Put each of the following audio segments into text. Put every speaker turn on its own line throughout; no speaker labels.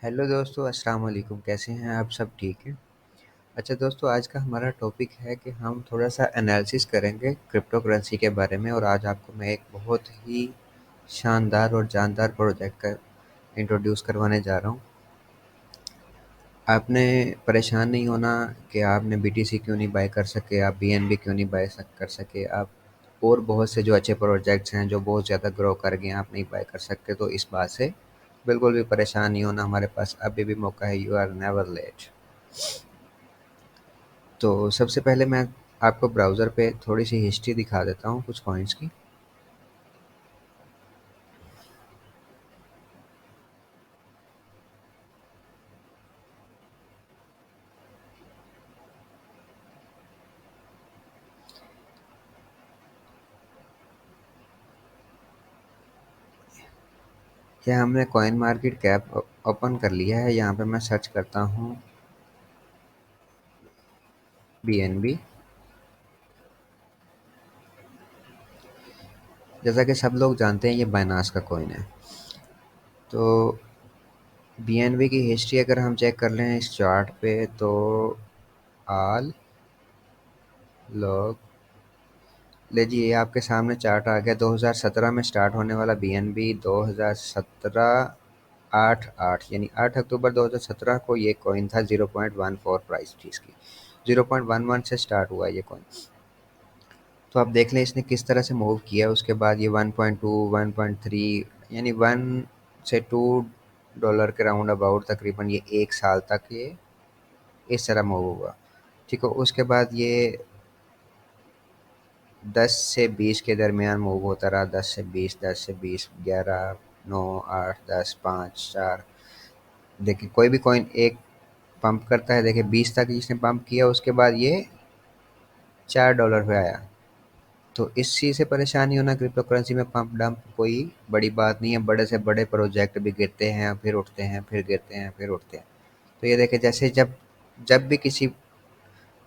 Hello दोस्तों, अस्सलाम वालेकुम। कैसे हैं आप? सब ठीक हैं? अच्छा दोस्तों, आज का हमारा टॉपिक है कि हम थोड़ा-सा एनालिसिस करेंगे क्रिप्टो करेंसी के बारे में। और आज आपको मैं एक बहुत ही शानदार और जानदार प्रोजेक्ट का इंट्रोड्यूस करवाने जा रहा हूँ। आपने परेशान नहीं होना कि आपने बीटीसी क्यों नहीं बाय कर सके, आप बीएनबी क्यों नहीं बाय कर सके, आप और बहुत से जो अच्छे प्रोजेक्ट्स हैं जो बहुत ज़्यादा ग्रो कर गए हैं, आप नहीं बाय कर सकते। तो इस बात से बिल्कुल भी परेशान नहीं होना, हमारे पास अभी भी मौका है। You are never late. तो सबसे पहले मैं आपको ब्राउज़र पे थोड़ी सी हिस्ट्री दिखा देता हूँ कुछ कॉइन्स की। क्या हमने कॉइन मार्केट कैप ओपन कर लिया है? यहाँ पे मैं सर्च करता हूँ बीएनबी। जैसा कि सब लोग जानते हैं, ये बाइनांस का कॉइन है। तो बीएनबी की हिस्ट्री अगर हम चेक कर लें इस चार्ट पे, तो ऑल लोग ले जी, ये आपके सामने चार्ट आ गया। 2017 में स्टार्ट होने वाला बीएनबी 2017 8/8 यानी 8 अक्टूबर 2017 को ये कॉइन था। 0.14 प्राइस थी इसकी। 0.11 से स्टार्ट हुआ ये कॉइन। तो आप देख लें इसने किस तरह से मूव किया। उसके बाद ये 1.2 1.3 यानी 1 से 2 डॉलर के राउंड अबाउट तकरीबन ये एक साल तक ये इस तरह मूव हुआ। ठीक है, उसके बाद ये 10 से 20 के दरमियान मूव होता रहा। 10 से 20, 10 से 20, 11, 9, 8, 10, 5, 4। देखिए कोई भी कॉइन एक पंप करता है। देखिए 20 तक इसने पंप किया, उसके बाद ये 4 डॉलर पे आया। तो इस चीज़ से परेशानी होना, क्रिप्टो करेंसी में पंप डंप कोई बड़ी बात नहीं है। बड़े से बड़े प्रोजेक्ट भी गिरते हैं, फिर उठते हैं, फिर गिरते हैं, फिर उठते हैं। तो ये देखिए, जैसे जब जब भी किसी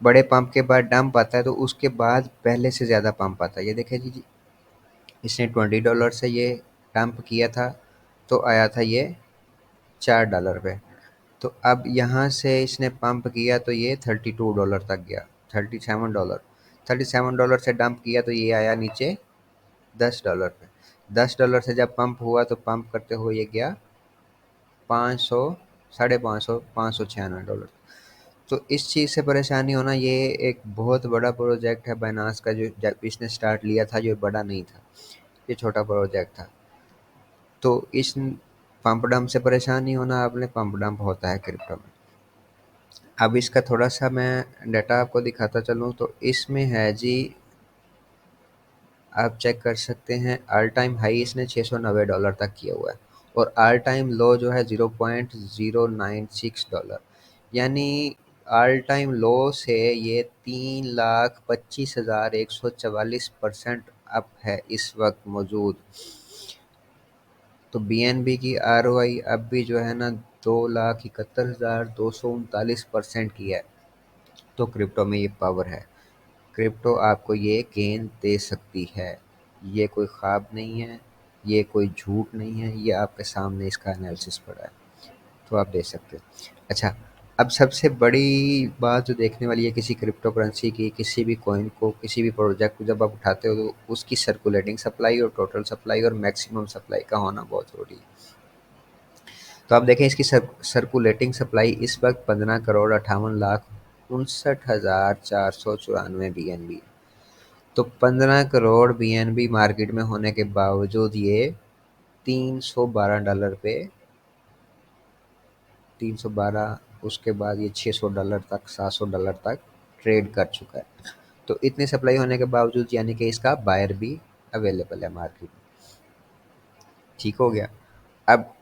बड़े पंप के बाद डंप आता है, तो उसके बाद पहले से ज़्यादा पंप आता है। ये देखिए जी, इसने $20 से ये डंप किया था, तो आया था ये 4 डॉलर पे। तो अब यहाँ से इसने पंप किया तो ये $32 तक गया। 37 डॉलर। 37 डॉलर से डंप किया तो ये आया नीचे $10 पे। $10 से जब पंप हुआ तो पंप करते हुए ये गया 500, 550, $596। तो इस चीज़ से परेशानी होना, ये एक बहुत बड़ा प्रोजेक्ट है बाइनांस का। जो जब इसने स्टार्ट लिया था, जो बड़ा नहीं था, ये छोटा प्रोजेक्ट था। तो इस पंप डंप से परेशान नहीं होना आपने, पंप डंप होता है क्रिप्टो में। अब इसका थोड़ा सा मैं डाटा आपको दिखाता चलूँ, तो इसमें है जी, आप चेक कर सकते हैं ऑल टाइम हाई इसने $690 तक किया हुआ है। और ऑल टाइम लो जो है $0.096। यानी ऑल टाइम लो से ये 3,25,144% अप है इस वक्त मौजूद। तो बीएनबी की आरओआई अब भी जो है ना 2,71,239% की है। तो क्रिप्टो में ये पावर है। क्रिप्टो आपको ये गेन दे सकती है। ये कोई ख्वाब नहीं है, ये कोई झूठ नहीं है, ये आपके सामने इसका एनालिसिस पड़ा है। तो आप देख सकते हो। अच्छा, अब सबसे बड़ी बात जो देखने वाली है किसी क्रिप्टो करेंसी की, किसी भी कॉइन को, किसी भी प्रोजेक्ट को जब आप उठाते हो, तो उसकी सर्कुलेटिंग सप्लाई और टोटल सप्लाई और मैक्सिमम सप्लाई का होना बहुत ज़रूरी है। तो आप देखें इसकी सर्कुलेटिंग सप्लाई इस वक्त 15,58,59,494 बीएनबी है। तो 15 करोड़ बीएनबी मार्केट में होने के बावजूद ये $312 पे, 312, उसके बाद ये $600 तक, $700 तक ट्रेड कर चुका है। तो इतनी सप्लाई होने के बावजूद यानी कि इसका बायर भी अवेलेबल है मार्केट में। ठीक हो गया। अब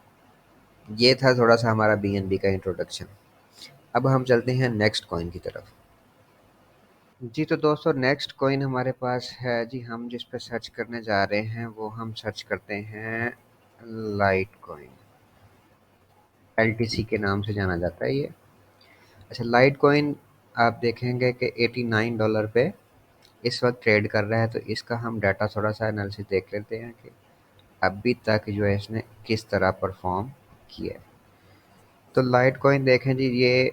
ये था थोड़ा सा हमारा बीएनबी का इंट्रोडक्शन। अब हम चलते हैं नेक्स्ट कॉइन की तरफ। जी तो दोस्तों, नेक्स्ट कॉइन हमारे पास है जी, हम जिस पे सर्च करने जा रहे हैं वो हम सर्च करते हैं लाइट कॉइन। एलटीसी के नाम से जाना जाता है ये। अच्छा, लाइट कॉइन आप देखेंगे कि $89 पे इस वक्त ट्रेड कर रहा है। तो इसका हम डाटा थोड़ा सा एनालिसिस देख लेते हैं कि अभी तक जो है इसने किस तरह परफॉर्म किया है। तो लाइट कॉइन देखें जी, ये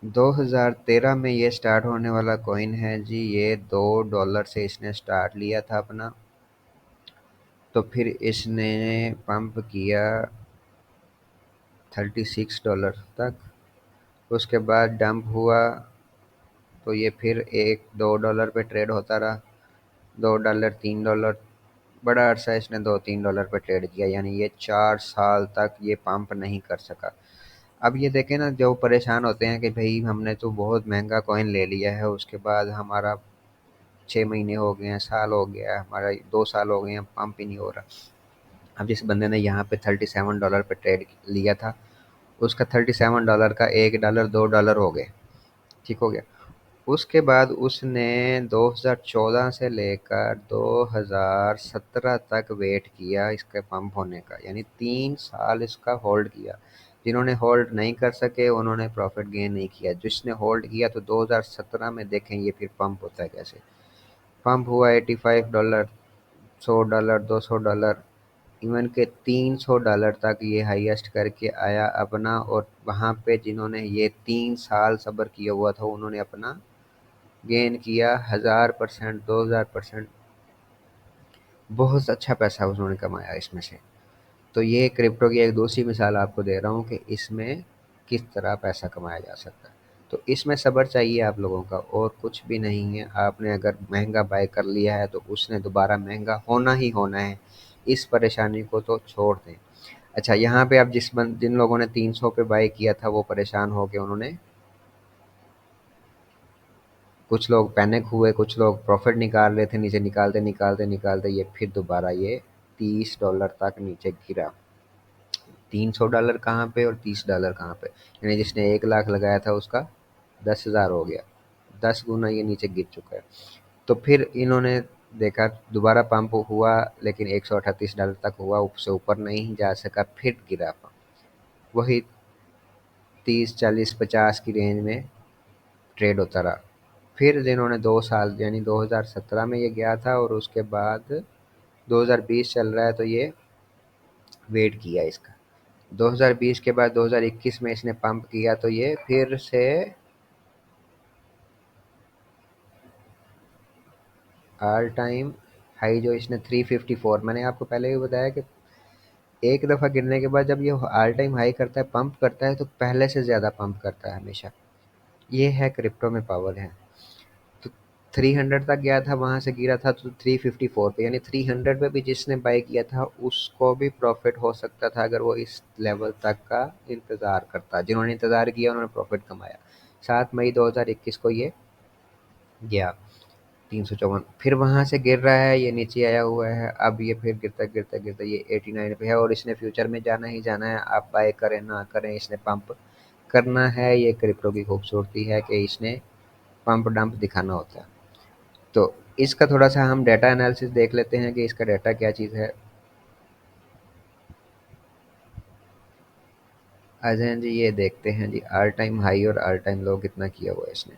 2013 में ये स्टार्ट होने वाला कॉइन है जी। ये $2 से इसने स्टार्ट लिया था अपना। तो फिर इसने पंप किया $36 तक। उसके बाद डंप हुआ, तो ये फिर एक $2 पे ट्रेड होता रहा। $2, $3। बड़ा अरसा इसने $2-3 पे ट्रेड किया, यानी ये 4 साल तक ये पंप नहीं कर सका। अब ये देखें ना, जो परेशान होते हैं कि भाई हमने तो बहुत महंगा कॉइन ले लिया है, उसके बाद हमारा 6 महीने हो गए हैं, साल हो गया है, हमारा 2 साल हो गए हैं, पंप ही नहीं हो रहा। अब जिस बंदे ने यहाँ पे $37 पे ट्रेड लिया था, उसका $37 का $1 $2 हो गए। ठीक हो गया। उसके बाद उसने 2014 से लेकर 2017 तक वेट किया इसके पंप होने का, यानी 3 साल इसका होल्ड किया। जिन्होंने होल्ड नहीं कर सके उन्होंने प्रॉफिट गेन नहीं किया। जिसने होल्ड किया तो 2017 में देखें ये फिर पंप होता है कैसे। पंप हुआ $85, $100, $200, इवन के $300 तक ये हाईएस्ट करके आया अपना। और वहाँ पे जिन्होंने ये 3 साल सब्र किया हुआ था उन्होंने अपना गेन किया 1000%, 2000%। बहुत अच्छा पैसा उन्होंने कमाया इसमें से। तो ये क्रिप्टो की एक दूसरी मिसाल आपको दे रहा हूँ कि इसमें किस तरह पैसा कमाया जा सकता है। तो इसमें सब्र चाहिए आप लोगों का, और कुछ भी नहीं है। आपने अगर महंगा बाय कर लिया है तो उसने दोबारा महंगा होना ही होना है। इस परेशानी को तो छोड़ दें। अच्छा, यहाँ पे आप जिन लोगों ने 300 पे बाय किया था वो परेशान हो गए, उन्होंने कुछ लोग पैनिक हुए, कुछ लोग प्रॉफिट निकाल रहे थे, नीचे निकालते निकालते निकालते ये फिर दोबारा ये $30 तक नीचे गिरा। $300 कहाँ पे और $30 कहाँ पे, यानी जिसने 1 लाख लगाया था उसका 10,000 हो गया। 10 गुना ये नीचे गिर चुका है। तो फिर इन्होंने देखा, दोबारा पंप हुआ लेकिन $138 तक हुआ, उससे ऊपर नहीं जा सका, फिर गिरा। वही 30, 40, 50 की रेंज में ट्रेड होता रहा। फिर जिन्होंने 2 साल, यानी 2017 में ये गया था और उसके बाद 2020 चल रहा है, तो ये वेट किया इसका। 2020 के बाद 2021 में इसने पंप किया, तो ये फिर से ऑल टाइम हाई जो इसने 354, मैंने आपको पहले भी बताया कि एक दफ़ा गिरने के बाद जब ये ऑल टाइम हाई करता है, पंप करता है, तो पहले से ज़्यादा पंप करता है हमेशा। ये है क्रिप्टो में पावर है। तो 300 तक गया था, वहाँ से गिरा था तो 354 पे, यानी 300 पे भी जिसने बाय किया था उसको भी प्रॉफिट हो सकता था अगर वो इस लेवल तक का इंतज़ार करता। जिन्होंने इंतज़ार किया उन्होंने प्रॉफिट कमाया। 7 मई 2021 को ये गया 354, फिर वहाँ से गिर रहा है, ये नीचे आया हुआ है। अब ये फिर गिरता गिरता गिरता ये 89 पे है, और इसने फ्यूचर में जाना ही जाना है। आप बाय करें ना करें, इसने पंप करना है। ये क्रिप्टो की खूबसूरती है कि इसने पंप डंप दिखाना होता है। तो इसका थोड़ा-सा हम डेटा एनालिसिस देख लेते हैं कि इसका डेटा क्या चीज़ है। आ जाएँ जी, ये देखते हैं जी ऑल टाइम हाई और ऑल टाइम लो कितना किया हुआ है इसने।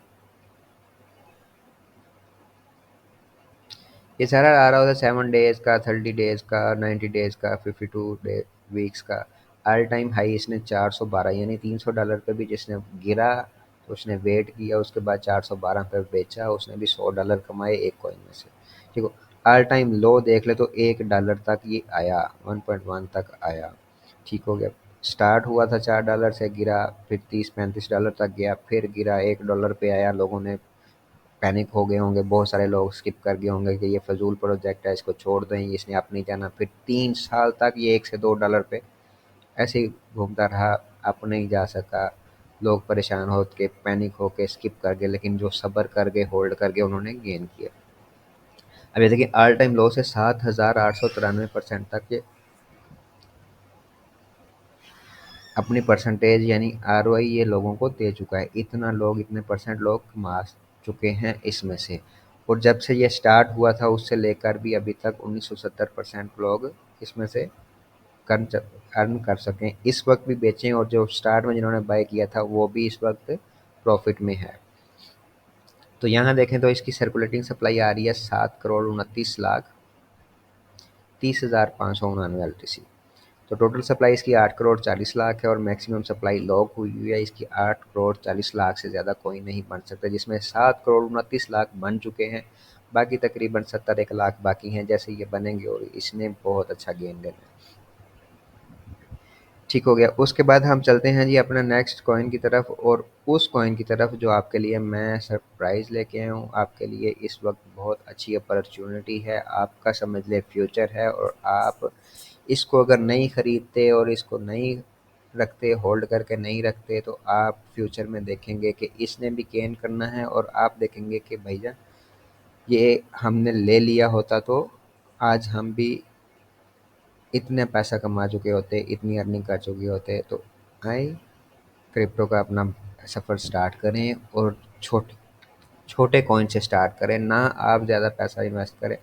ये सारा आ रहा होता है 7 डेज़ का, 30 डेज़ का, 90 डेज़ का, 52 डे वीक्स का। ऑल टाइम हाई इसने 412, यानी $300 पे भी जिसने गिरा तो उसने वेट किया, उसके बाद 412 पे बेचा, उसने भी $100 कमाए एक कॉइन में से। ठीक है। ऑल टाइम लो देख ले तो $1 तक ये आया, 1.1 तक आया। ठीक हो गया। स्टार्ट हुआ था $4 से, गिरा, फिर $30-35 तक गया, फिर गिरा, $1 पे आया। लोगों ने पैनिक हो गए होंगे, बहुत सारे लोग स्किप कर गए होंगे कि ये फजूल प्रोजेक्ट है, इसको छोड़ दें, इसने अब नहीं जाना। फिर 3 साल तक ये $1 से $2 पे ऐसे ही घूमता रहा, अब नहीं जा सका। लोग परेशान हो के पैनिक होके स्किप कर गए, लेकिन जो सब्र कर गए, होल्ड कर गए, उन्होंने गेन किया। अब ये देखिए ऑल टाइम लो से 7,893% तक ये अपनी परसेंटेज यानी आरओआई ये लोगों को दे चुका है। इतना लोग, इतने परसेंट लोग कमा चुके हैं इसमें से। और जब से ये स्टार्ट हुआ था उससे लेकर भी अभी तक 1970% लोग इसमें से अर्न कर सकें, इस वक्त भी बेचें। और जो स्टार्ट में जिन्होंने बाय किया था वो भी इस वक्त प्रॉफिट में है। तो यहाँ देखें तो इसकी सर्कुलेटिंग सप्लाई आ रही है 7,29,30,599 LTC। तो टोटल सप्लाई इसकी 8,40,00,000 है और मैक्सिमम सप्लाई लॉक हुई हुई है इसकी 8,40,00,000 से ज़्यादा कोई नहीं बन सकता, जिसमें 7,29,00,000 बन चुके हैं। बाकी तकरीबन 71 लाख बाकी हैं, जैसे ये बनेंगे और इसने बहुत अच्छा गेन देना है। ठीक हो गया। उसके बाद हम चलते हैं जी अपना नेक्स्ट कॉइन की तरफ, और उस कॉइन की तरफ जो आपके लिए मैं सरप्राइज़ लेके आया हूँ। आपके लिए इस वक्त बहुत अच्छी अपॉर्चुनिटी है, आपका समझ ले फ्यूचर है, और आप इसको अगर नहीं ख़रीदते और इसको नहीं रखते, होल्ड करके नहीं रखते, तो आप फ्यूचर में देखेंगे कि इसने भी गेन करना है, और आप देखेंगे कि भैया ये हमने ले लिया होता तो आज हम भी इतने पैसा कमा चुके होते, इतनी अर्निंग कर चुके होते। तो आए क्रिप्टो का अपना सफ़र स्टार्ट करें, और छोटे छोटे कॉइन से स्टार्ट करें, ना आप ज़्यादा पैसा इन्वेस्ट करें।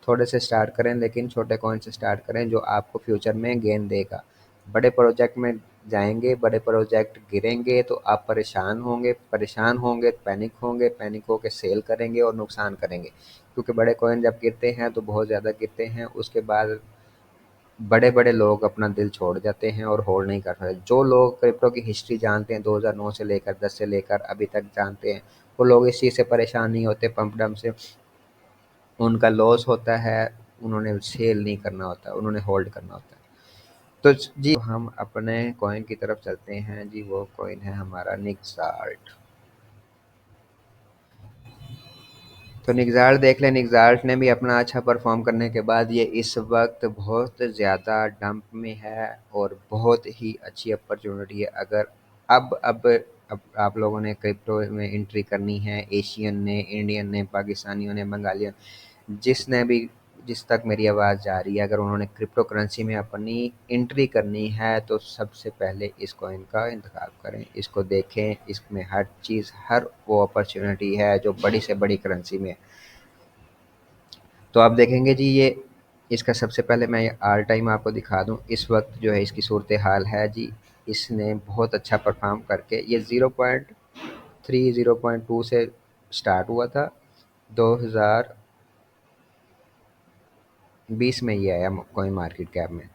थोड़े से स्टार्ट करें, लेकिन छोटे कॉइन से स्टार्ट करें जो आपको फ्यूचर में गेन देगा। बड़े प्रोजेक्ट में जाएंगे, बड़े प्रोजेक्ट गिरेंगे तो आप परेशान होंगे, पैनिक होकर सेल करेंगे और नुकसान करेंगे, क्योंकि बड़े कॉइन जब गिरते हैं तो बहुत ज़्यादा गिरते हैं। उसके बाद बड़े बड़े लोग अपना दिल छोड़ जाते हैं और होल्ड नहीं कर सकते। जो लोग क्रिप्टो की हिस्ट्री जानते हैं, 2009 से लेकर 10 से लेकर अभी तक जानते हैं, वो लोग इस चीज़ से परेशान नहीं होते पंप डंप से। उनका लॉस होता है, उन्होंने सेल नहीं करना होता, उन्होंने होल्ड करना होता है। तो जी हम अपने कॉइन की तरफ चलते हैं जी। वो कॉइन है हमारा निक्साल्ट। तो निक्साल्ट देख लें, निक्साल्ट ने भी अपना अच्छा परफॉर्म करने के बाद ये इस वक्त बहुत ज़्यादा डंप में है, और बहुत ही अच्छी अपॉर्चुनिटी है। अगर अब आप लोगों ने क्रिप्टो में एंट्री करनी है, एशियन ने, इंडियन ने, पाकिस्तानियों ने, बंगालियों, जिसने भी, जिस तक मेरी आवाज़ जा रही है, अगर उन्होंने क्रिप्टो करेंसी में अपनी एंट्री करनी है तो सबसे पहले इस कॉइन का इंतखाब करें, इसको देखें। इसमें हर चीज़, हर वो अपॉर्चुनिटी है जो बड़ी से बड़ी करेंसी में है। तो आप देखेंगे जी, ये इसका सबसे पहले मैं ऑल टाइम आपको दिखा दूं। इस वक्त जो है इसकी सूरत हाल है जी, इसने बहुत अच्छा परफॉर्म करके ये 0.3 0.2 से स्टार्ट हुआ था। 2020 में ये आया कॉइन मार्केट कैप में।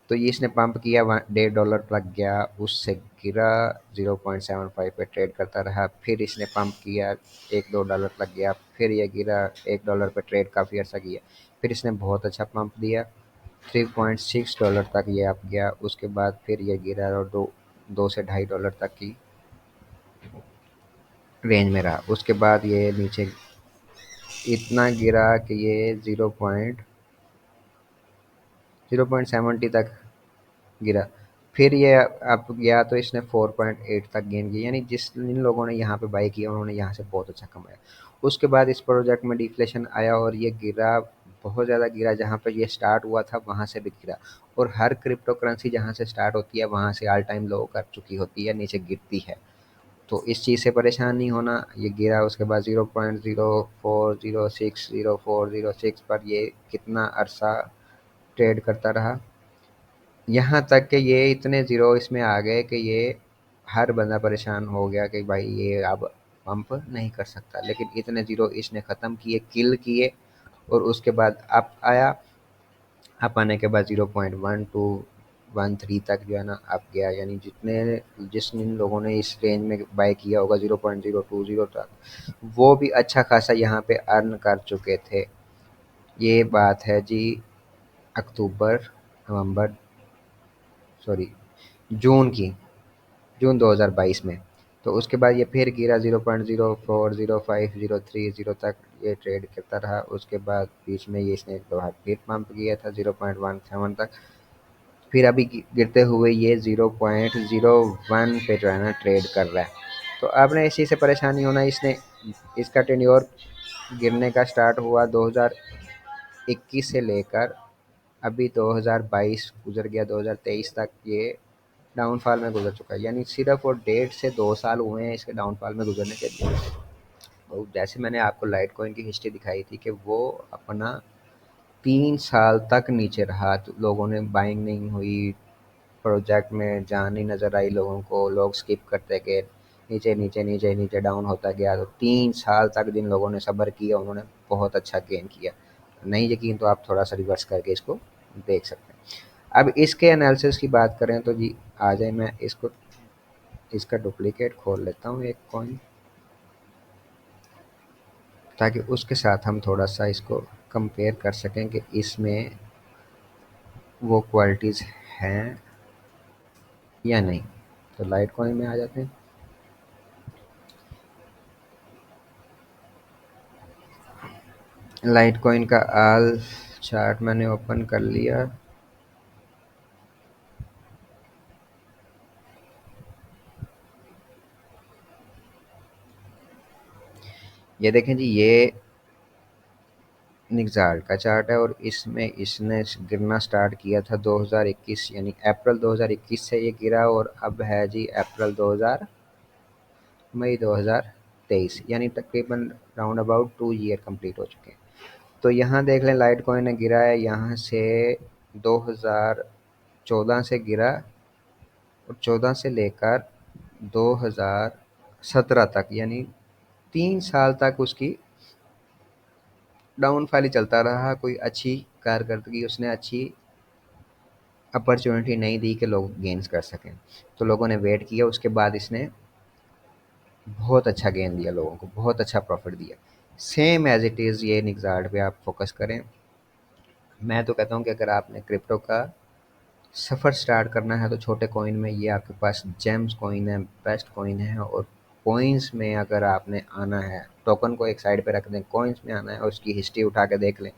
तो ये इसने पंप किया, $1.5 तक गया, उससे गिरा, 0.75 पे ट्रेड करता रहा। फिर इसने पंप किया, $1-2 तक गया, फिर ये गिरा, $1 पे ट्रेड काफ़ी अर्सा किया। फिर इसने बहुत अच्छा पंप दिया, $3.6 तक ये अप गया। उसके बाद फिर ये गिरा और दो से $2.5 तक की रेंज में रहा। उसके बाद ये नीचे इतना गिरा कि ये 0.70 तक गिरा। फिर ये अप गया तो इसने 4.8 तक गेन किया, यानी जिन लोगों ने यहाँ पे बाई किया उन्होंने यहाँ से बहुत अच्छा कमाया। उसके बाद इस प्रोजेक्ट में डिफ्लेशन आया और ये गिरा, बहुत ज़्यादा गिरा। जहाँ पे ये स्टार्ट हुआ था वहाँ से भी गिरा, और हर क्रिप्टो करेंसी जहाँ से स्टार्ट होती है वहाँ से ऑल टाइम लो कर चुकी होती है, नीचे गिरती है। तो इस चीज़ से परेशान नहीं होना। ये गिरा, उसके बाद 0.0406 पर ये कितना अरसा ट्रेड करता रहा, यहाँ तक कि ये इतने ज़ीरो इसमें आ गए कि ये हर बंदा परेशान हो गया कि भाई ये अब पंप नहीं कर सकता। लेकिन इतने ज़ीरो इसने ख़त्म किए, किल किए, और उसके बाद अप आया। अप आने के बाद 0.1213 तक जो है ना अप गया, यानी जिन लोगों ने इस रेंज में बाय किया होगा 0.020 तक, वो भी अच्छा खासा यहाँ पे अर्न कर चुके थे। ये बात है जी अक्टूबर, नवंबर, सॉरी, जून की, जून 2022 में। तो उसके बाद ये फिर गिरा, 0.04 05 03 0 तक ये ट्रेड करता रहा। उसके बाद बीच में ये इसने एक दो बार फिर पंप किया था 0.17 तक। फिर अभी गिरते हुए ये 0.01 पे जो है ना ट्रेड कर रहा है। तो आपने इसी से परेशानी होना। इसने, इसका टेन्योर गिरने का स्टार्ट हुआ 2021 से लेकर अभी 2022 गुजर गया, 2023 तक ये डाउनफॉल में गुजर चुका है। यानी सिर्फ और 1.5 से 2 साल हुए हैं इसके डाउनफॉल में गुजरने के लिए। तो जैसे मैंने आपको लाइट कॉइन की हिस्ट्री दिखाई थी कि वो अपना 3 साल तक नीचे रहा, तो लोगों ने बाइंग नहीं हुई, प्रोजेक्ट में जान नहीं नज़र आई लोगों को, लोग स्किप करते गए। नीचे नीचे नीचे नीचे डाउन होता गया। तो 3 साल तक जिन लोगों ने सब्र किया उन्होंने बहुत अच्छा गेन किया। नहीं यकीन तो आप थोड़ा सा रिवर्स करके इसको देख सकते हैं। अब इसके एनालिसिस की बात करें तो जी आ जाए, मैं इसको इसका डुप्लीकेट खोल लेता हूँ एक कॉइन, ताकि उसके साथ हम थोड़ा सा इसको कंपेयर कर सकें कि इसमें वो क्वालिटीज़ हैं या नहीं। तो लाइट कॉइन में आ जाते हैं। लाइट कॉइन का आल चार्ट मैंने ओपन कर लिया। ये देखें जी, ये निग्जार्ड का चार्ट है और इसमें इसने गिरना स्टार्ट किया था 2021, यानी अप्रैल 2021 से ये गिरा, और अब है जी अप्रैल 2000 मई 2023, यानी तकरीबन राउंड अबाउट 2 ईयर कंप्लीट हो चुके हैं। तो यहाँ देख लें लाइट कॉइन ने गिरा है यहाँ से 2014 से गिरा, और 14 से लेकर 2017 तक, यानी 3 साल तक उसकी डाउनफॉल ही चलता रहा। कोई अच्छी कारकर्दगी उसने अच्छी अपॉर्चुनिटी नहीं दी कि लोग गेन्स कर सकें। तो लोगों ने वेट किया, उसके बाद इसने बहुत अच्छा गेन दिया लोगों को, बहुत अच्छा प्रॉफिट दिया। सेम एज इट इज़ ये निग्जार्ड पे आप फोकस करें। मैं तो कहता हूँ कि अगर आपने क्रिप्टो का सफ़र स्टार्ट करना है तो छोटे कॉइन में ये आपके पास जेम्स कॉइन है, बेस्ट कॉइन है। और कॉइन्स में अगर आपने आना है, टोकन को एक साइड पे रख दें, कॉइन्स में आना है और उसकी हिस्ट्री उठा के देख लें।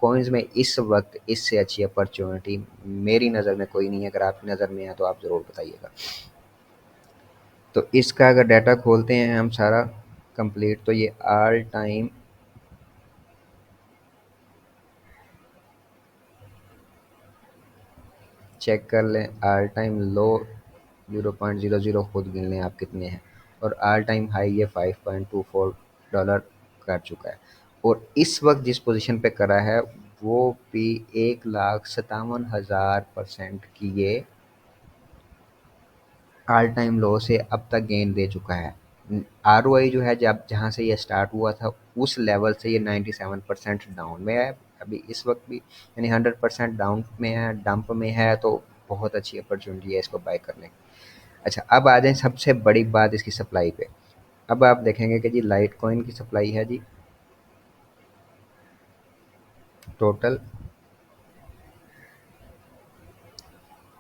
कॉइन्स में इस वक्त इससे अच्छी अपॉर्चुनिटी मेरी नज़र में कोई नहीं है। अगर आपकी नज़र में है तो आप ज़रूर बताइएगा। तो इसका अगर डाटा खोलते हैं हम सारा कंप्लीट, तो ये ऑल टाइम चेक कर लें। ऑल टाइम लो 0.00 खुद गिन लें आप कितने हैं, और ऑल टाइम हाई ये $5.24 कर चुका है। और इस वक्त जिस पोजीशन पे करा है वो भी 1,57,000% की ये ऑल टाइम लो से अब तक गेन दे चुका है। ROI जो है जब जहाँ से ये स्टार्ट हुआ था उस लेवल से ये 97% डाउन में है अभी इस वक्त भी, यानी 100% डाउन में है, डंप में है। तो बहुत अच्छी अपॉर्चुनिटी है इसको बाय करने की। अच्छा, अब आ जाए सबसे बड़ी बात इसकी सप्लाई पे। अब आप देखेंगे कि जी लाइट कॉइन की सप्लाई है जी टोटल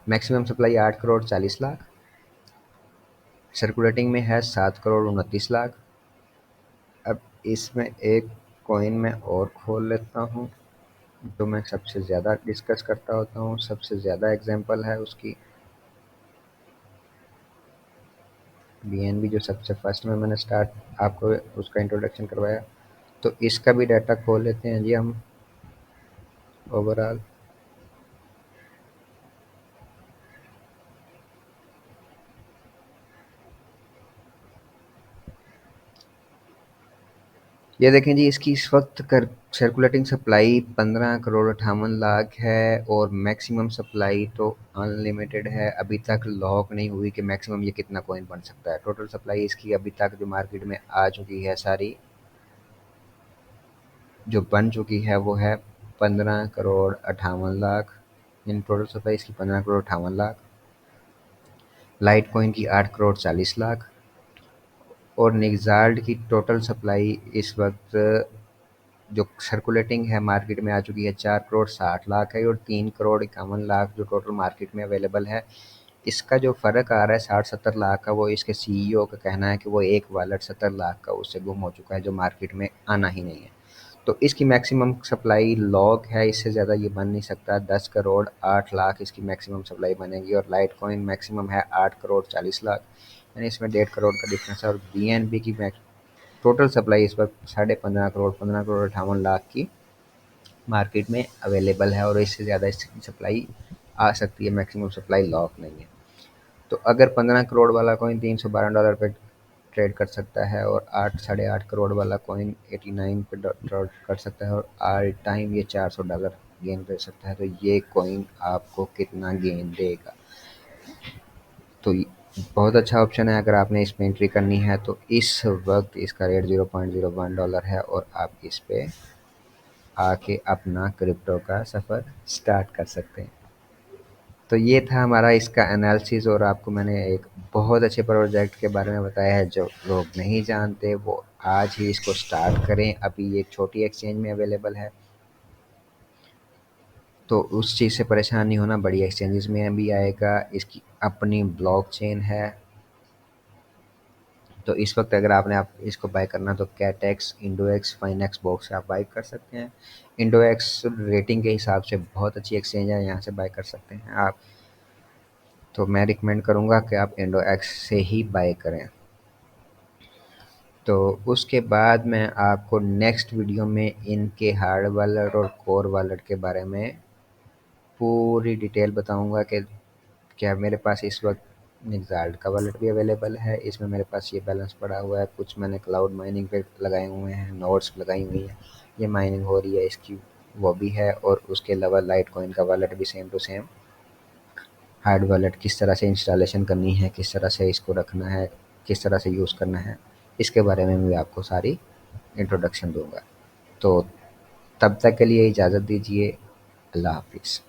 मैक्सिमम सप्लाई 8,40,00,000, सर्कुलेटिंग में है 7,29,00,000। अब इसमें एक कॉइन में और खोल लेता हूँ जो मैं सबसे ज़्यादा डिस्कस करता होता हूँ, सबसे ज़्यादा एग्जांपल है उसकी, BNB, जो सबसे फर्स्ट में मैंने स्टार्ट आपको उसका इंट्रोडक्शन करवाया। तो इसका भी डाटा खोल लेते हैं जी हम ओवरऑल। ये देखें जी, इसकी इस वक्त कर सर्कुलेटिंग सप्लाई 15,58,00,000 है, और मैक्सिमम सप्लाई तो अनलिमिटेड है। अभी तक लॉक नहीं हुई कि मैक्सिमम ये कितना कॉइन बन सकता है। टोटल सप्लाई इसकी अभी तक जो मार्केट में आ चुकी है सारी, जो बन चुकी है वो है 15,58,00,000। इन टोटल सप्लाई इसकी 15,58,00,000। लाइट कॉइन की 8,40,00,000। और निग्जार्ड की टोटल सप्लाई इस वक्त जो सर्कुलेटिंग है मार्केट में आ चुकी है 4,60,00,000 है, और 3,51,00,000 जो टोटल मार्केट में अवेलेबल है। इसका जो फ़र्क आ रहा है 60-70 लाख का, वो इसके CEO का कहना है कि वो एक वॉलेट 70 लाख का उससे गुम हो चुका है जो मार्केट में आना ही नहीं है। तो इसकी मैक्सिमम सप्लाई लॉक है, इससे ज़्यादा ये बन नहीं सकता। 10,08,00,000 इसकी मैक्सिमम सप्लाई बनेगी, और लाइट कॉइन मैक्सिमम है 8,40,00,000, यानी इसमें 1.5 करोड़ का डिफरेंस है। और BNB की टोटल सप्लाई इस वक्त 15.5 करोड़ 15,58,00,000 की मार्केट में अवेलेबल है, और इससे ज़्यादा इसकी सप्लाई आ सकती है, मैक्सिमम सप्लाई लॉक नहीं है। तो अगर 15 करोड़ वाला कॉइन $312 पे ट्रेड कर सकता है, और 8 साढ़े 8 करोड़ वाला कॉइन 89 पे ट्रेड कर सकता है, और ऑल टाइम ये $400 गेन कर सकता है, तो ये कॉइन आपको कितना गेन देगा। तो बहुत अच्छा ऑप्शन है। अगर आपने इसमें एंट्री करनी है तो इस वक्त इसका रेट $0.01 है और आप इस पे आके अपना क्रिप्टो का सफ़र स्टार्ट कर सकते हैं। तो ये था हमारा इसका एनालिसिस, और आपको मैंने एक बहुत अच्छे प्रोजेक्ट के बारे में बताया है। जो लोग नहीं जानते वो आज ही इसको स्टार्ट करें। अभी ये छोटी एक्सचेंज में अवेलेबल है, तो उस चीज़ से परेशान नहीं होना, बड़ी एक्सचेंजेस में भी आएगा। इसकी अपनी ब्लॉकचेन है। तो इस वक्त अगर आपने आप इसको बाय करना तो कैटेक्स, इंडोएक्स, फाइनेक्स बॉक्स से आप बाय कर सकते हैं। इंडोएक्स रेटिंग के हिसाब से बहुत अच्छी एक्सचेंज है, यहाँ से बाय कर सकते हैं आप। तो मैं रिकमेंड करूँगा कि आप इंडोएक्स से ही बाय करें। तो उसके बाद मैं आपको नेक्स्ट वीडियो में इनके हार्ड वॉलेट और कोर वॉलेट के बारे में पूरी डिटेल बताऊंगा कि क्या मेरे पास इस वक्त निगजाल्ड का वॉलेट भी अवेलेबल है। इसमें मेरे पास ये बैलेंस पड़ा हुआ है। कुछ मैंने क्लाउड माइनिंग पे लगाए हुए हैं, नोड्स लगाई हुई हैं, ये माइनिंग हो रही है इसकी, वो भी है। और उसके अलावा लाइट कॉइन का वॉलेट भी same to same. Hard wallet किस तरह से इंस्टॉलेशन करनी है, किस तरह से इसको रखना है, किस तरह से यूज़ करना है, इसके बारे में भी आपको सारी इंट्रोडक्शन दूंगा। तो तब तक के लिए इजाज़त दीजिए। अल्लाह हाफिज़।